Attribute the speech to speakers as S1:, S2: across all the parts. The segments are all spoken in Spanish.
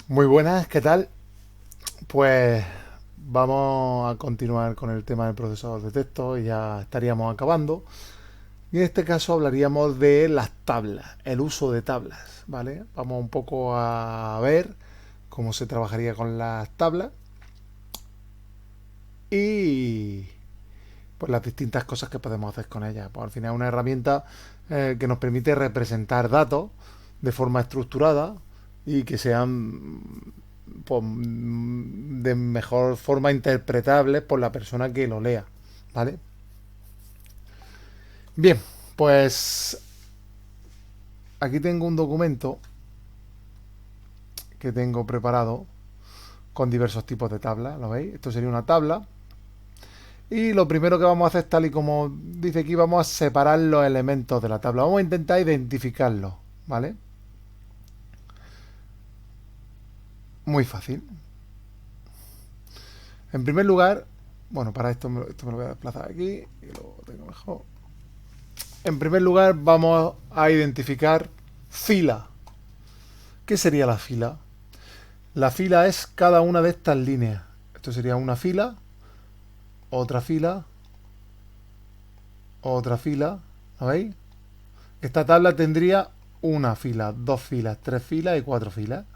S1: Muy buenas, ¿qué tal? Pues vamos a continuar con el tema del procesador de texto y ya estaríamos acabando. Y en este caso hablaríamos de las tablas, el uso de tablas, ¿vale? Vamos un poco a ver cómo se trabajaría con las tablas y pues las distintas cosas que podemos hacer con ellas. Pues al final es una herramienta que nos permite representar datos de forma estructurada y que sean pues, de mejor forma interpretables por la persona que lo lea. ¿Vale? Bien, pues aquí tengo un documento que tengo preparado con diversos tipos de tablas. ¿Lo veis? Esto sería una tabla. Y lo primero que vamos a hacer, tal y como dice aquí, vamos a separar los elementos de la tabla. Vamos a intentar identificarlos. ¿Vale? Muy fácil. En primer lugar, bueno, para esto me lo voy a desplazar aquí y lo tengo mejor. En primer lugar, vamos a identificar fila. ¿Qué sería la fila? La fila es cada una de estas líneas. Esto sería una fila, otra fila, otra fila. ¿Lo veis? Esta tabla tendría una fila, dos filas, tres filas y cuatro filas.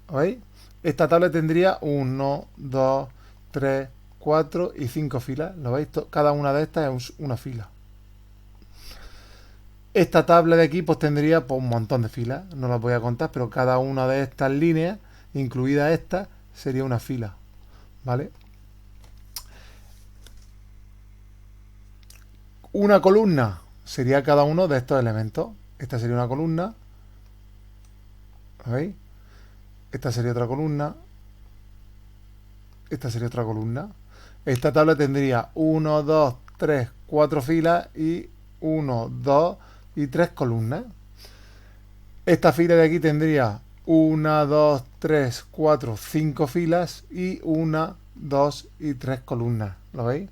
S1: ¿Lo veis? Esta tabla tendría uno, dos, tres, cuatro y cinco filas. ¿Lo veis? Cada una de estas es una fila. Esta tabla de aquí pues tendría pues, un montón de filas, no las voy a contar, pero cada una de estas líneas, incluida esta, sería una fila, ¿vale? Una columna sería cada uno de estos elementos. Esta sería una columna, ¿veis? Esta sería otra columna, esta sería otra columna. Esta tabla tendría uno, 2, 3, 4 filas y uno, 2 y 3 columnas. Esta fila de aquí tendría una, 2, 3, 4, 5 filas y una, 2 y 3 columnas. ¿Lo veis?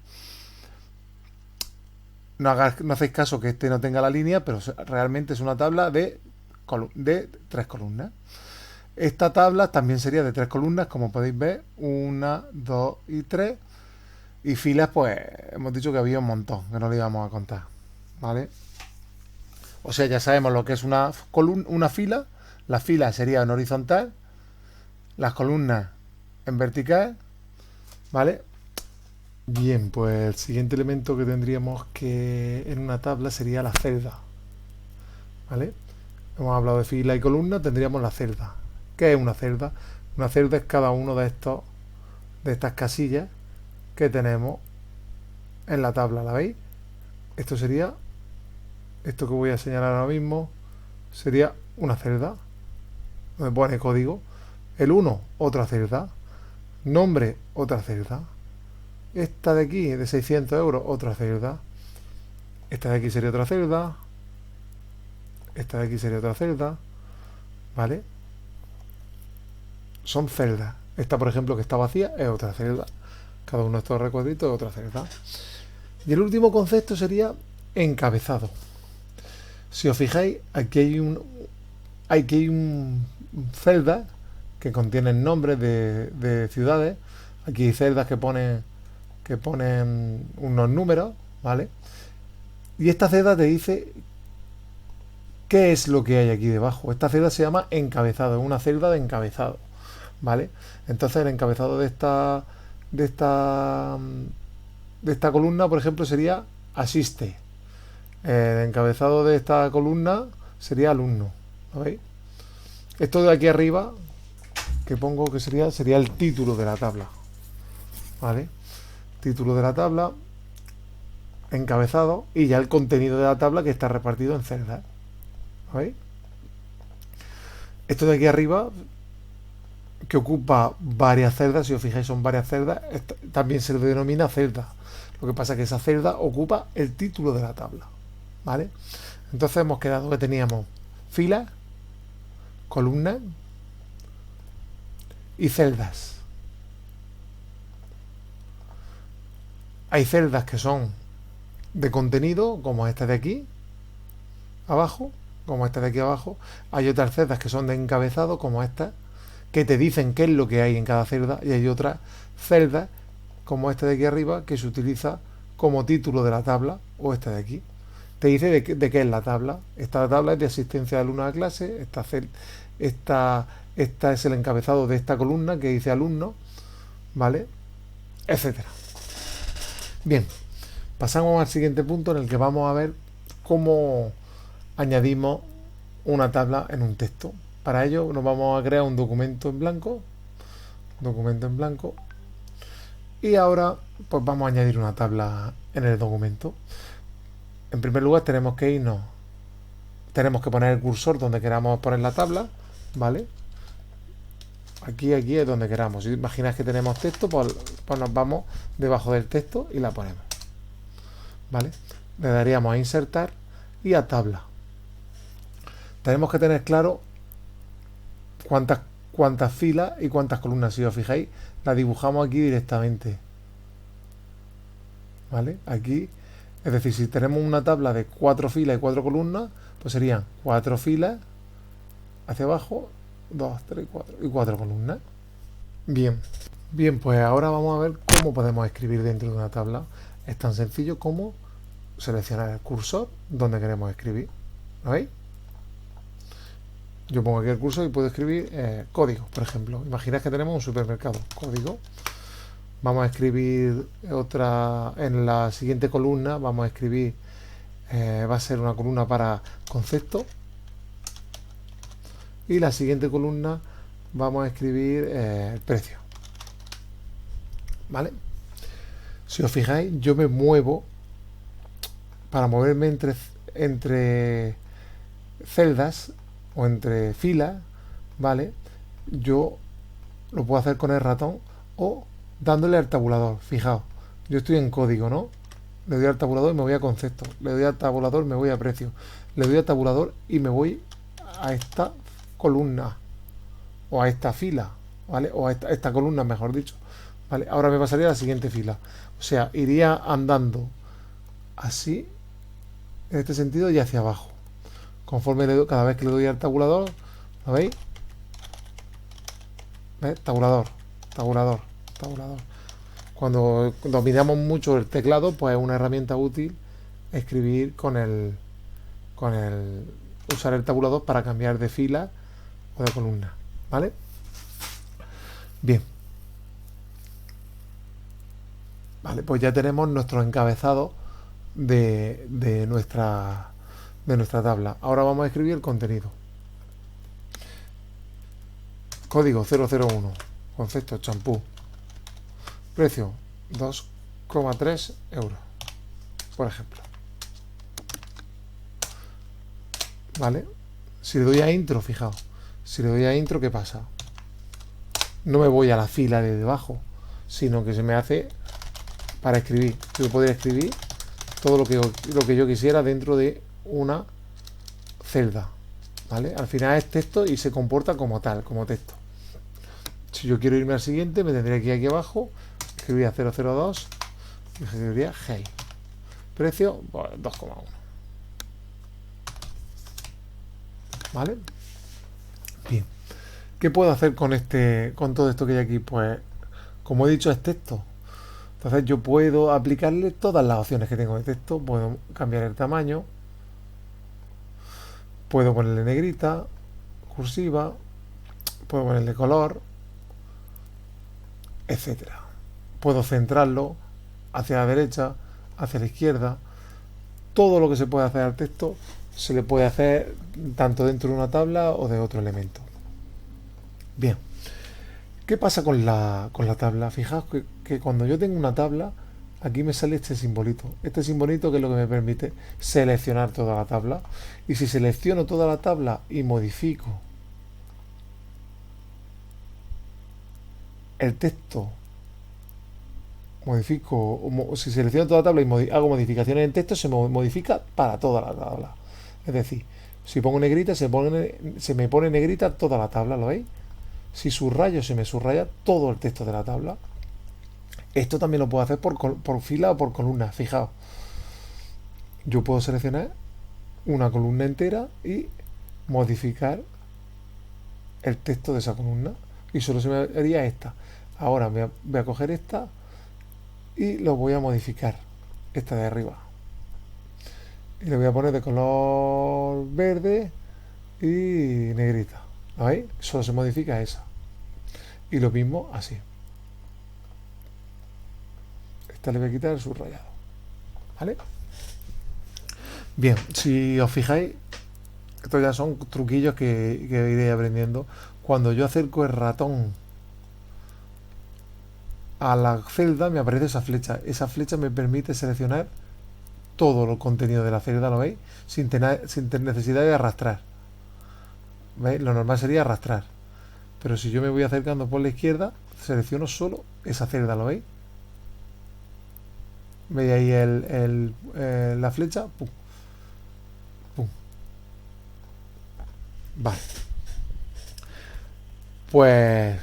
S1: No hacéis caso que este no tenga la línea, pero realmente es una tabla de 3 columnas. Esta tabla también sería de 3 columnas, como podéis ver, una, 2 y 3. Y filas, pues hemos dicho que había un montón, que no le íbamos a contar. ¿Vale? O sea, ya sabemos lo que es una fila. La fila sería en horizontal, las columnas en vertical, ¿vale? Bien, pues el siguiente elemento que tendríamos que en una tabla sería la celda, ¿vale? Hemos hablado de fila y columna, tendríamos la celda. ¿Qué es una celda? Una celda es cada uno de estas casillas que tenemos en la tabla, ¿la veis? Esto sería, esto que voy a señalar ahora mismo, sería una celda. Me pone código. El uno otra celda. Nombre, otra celda. Esta de aquí, de 600 euros, otra celda. Esta de aquí sería otra celda. Esta de aquí sería otra celda. ¿Vale? Son celdas. Esta, por ejemplo, que está vacía, es otra celda. Cada uno de estos recuadritos es otra celda. Y el último concepto sería encabezado. Si os fijáis, aquí hay un celda que contienen nombres de ciudades. Aquí hay celdas que ponen unos números, ¿vale? Y esta celda te dice qué es lo que hay aquí debajo. Esta celda se llama encabezado, es una celda de encabezado, ¿vale? Entonces el encabezado de esta, de esta columna, por ejemplo, sería asiste. El encabezado de esta columna sería alumno, ¿lo veis? Esto de aquí arriba, que pongo que sería el título de la tabla, ¿vale? Título de la tabla, encabezado y ya el contenido de la tabla que está repartido en celdas. ¿Veis? Esto de aquí arriba, que ocupa varias celdas, si os fijáis son varias celdas, también se le denomina celda. Lo que pasa es que esa celda ocupa el título de la tabla. ¿Vale? Entonces hemos quedado que teníamos filas, columnas y celdas. Hay celdas que son de contenido, como esta de aquí, abajo, como esta de aquí abajo. Hay otras celdas que son de encabezado, como estas, que te dicen qué es lo que hay en cada celda, y hay otras celdas, como este de aquí arriba, que se utiliza como título de la tabla, o este de aquí. Te dice de qué es la tabla. Esta tabla es de asistencia de alumnos a clase, esta es el encabezado de esta columna que dice alumnos, ¿vale? Etcétera. Bien, pasamos al siguiente punto en el que vamos a ver cómo añadimos una tabla en un texto. Para ello nos vamos a crear un documento en blanco, y ahora pues vamos a añadir una tabla en el documento. En primer lugar tenemos que poner el cursor donde queramos poner la tabla, ¿vale? Aquí es donde queramos. Si imagináis que tenemos texto, pues nos vamos debajo del texto y la ponemos, ¿vale? Le daríamos a insertar y a tabla. Tenemos que tener claro cuántas filas y cuántas columnas. Si os fijáis, la dibujamos aquí directamente, ¿vale? Aquí, es decir, si tenemos una tabla de 4 filas y 4 columnas, pues serían 4 filas hacia abajo, 2, 3, 4 y 4 columnas. Bien, pues ahora vamos a ver cómo podemos escribir dentro de una tabla. Es tan sencillo como seleccionar el cursor donde queremos escribir. ¿Lo veis? Yo pongo aquí el cursor y puedo escribir código, por ejemplo. Imaginad que tenemos un supermercado, código. Vamos a escribir otra, en la siguiente columna vamos a escribir, va a ser una columna para concepto. Y la siguiente columna vamos a escribir el precio. ¿Vale? Si os fijáis, yo me muevo para moverme entre celdas o entre filas, ¿vale? Yo lo puedo hacer con el ratón o dándole al tabulador. Fijaos, yo estoy en código, ¿no? Le doy al tabulador y me voy a concepto. Le doy al tabulador y me voy a precio. Le doy al tabulador y me voy a esta columna o a esta fila, ¿vale? O a esta columna, mejor dicho, ¿vale? Ahora me pasaría a la siguiente fila. O sea, iría andando así, en este sentido, y hacia abajo. Conforme cada vez que le doy al tabulador, ¿lo veis? ¿Ves? Tabulador. Cuando dominamos mucho el teclado, pues es una herramienta útil escribir usar el tabulador para cambiar de fila o de columna, ¿vale? Bien. Vale, pues ya tenemos nuestro encabezado de nuestra tabla. Ahora vamos a escribir el contenido. Código 001. Concepto champú. Precio 2,3 euros, por ejemplo. ¿Vale? Si le doy a intro, fijaos. Si le doy a intro, ¿qué pasa? No me voy a la fila de debajo, sino que se me hace para escribir. Yo podría escribir todo lo que yo quisiera dentro de una celda, ¿vale? Al final es texto y se comporta como tal, como texto. Si yo quiero irme al siguiente, me tendría que ir aquí abajo, escribiría 002 y escribiría hey. Precio, pues, 2,1. ¿Vale? Bien. ¿Qué puedo hacer con todo esto que hay aquí? Pues, como he dicho, es texto. Entonces yo puedo aplicarle todas las opciones que tengo de texto. Puedo cambiar el tamaño. Puedo ponerle negrita, cursiva. Puedo ponerle color, etcétera. Puedo centrarlo hacia la derecha, hacia la izquierda. Todo lo que se puede hacer al texto se le puede hacer tanto dentro de una tabla o de otro elemento. Bien. ¿Qué pasa con la tabla? Fijaos que cuando yo tengo una tabla, aquí me sale este simbolito. Este simbolito que es lo que me permite seleccionar toda la tabla. Y si selecciono toda la tabla y modifico el texto, si selecciono toda la tabla y hago modificaciones en texto, se modifica para toda la tabla. Es decir, si pongo negrita, se me pone negrita toda la tabla, ¿lo veis? Si subrayo, se me subraya todo el texto de la tabla. Esto también lo puedo hacer por fila o por columna. Fijaos, yo puedo seleccionar una columna entera y modificar el texto de esa columna. y solo se me haría esta. Ahora voy a coger esta y lo voy a modificar, esta de arriba, y le voy a poner de color verde y negrita. ¿Lo veis? Solo se modifica esa. Y lo mismo así. Esta le voy a quitar el subrayado. ¿Vale? Bien, si os fijáis, estos ya son truquillos que iré aprendiendo. Cuando yo acerco el ratón a la celda, me aparece esa flecha. Esa flecha me permite seleccionar todo el contenido de la celda, ¿lo veis? Sin tener necesidad de arrastrar. ¿Veis? Lo normal sería arrastrar. Pero si yo me voy acercando por la izquierda, selecciono solo esa celda, ¿lo veis? ¿Veis ahí la flecha? ¡Pum! ¡Pum! Vale. Pues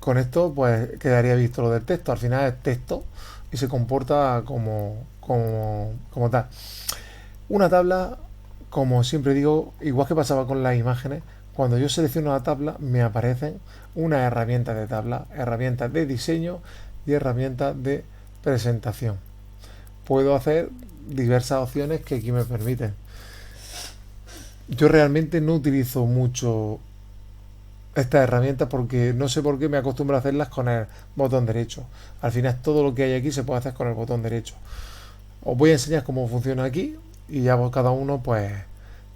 S1: con esto pues quedaría visto lo del texto. Al final es texto y se comporta como tal. Una tabla, como siempre digo, igual que pasaba con las imágenes, cuando yo selecciono la tabla me aparecen unas herramientas de tabla, herramientas de diseño y herramientas de presentación. Puedo hacer diversas opciones que aquí me permiten. Yo realmente no utilizo mucho estas herramientas porque no sé por qué me acostumbro a hacerlas con el botón derecho. Al final todo lo que hay aquí se puede hacer con el botón derecho. Os voy a enseñar cómo funciona aquí y ya cada uno pues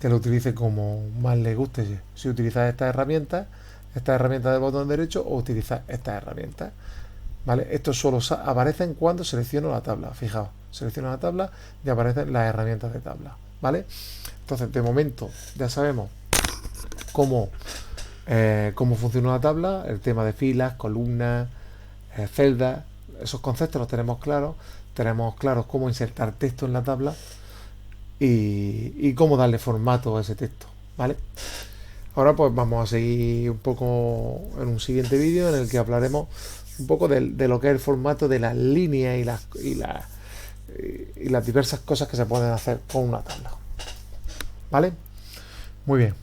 S1: que lo utilice como más le guste. Si utilizas estas herramientas del botón derecho, o utilizas estas herramientas. ¿Vale? Esto solo aparecen cuando selecciono la tabla. Fijaos, selecciono la tabla y aparecen las herramientas de tabla. ¿Vale? Entonces, de momento ya sabemos cómo funciona la tabla, el tema de filas, columnas, celdas. Esos conceptos los tenemos claros. Tenemos claros cómo insertar texto en la tabla y cómo darle formato a ese texto. ¿Vale? Ahora pues vamos a seguir un poco en un siguiente vídeo en el que hablaremos un poco de lo que es el formato de las líneas y las diversas cosas que se pueden hacer con una tabla. ¿Vale? Muy bien.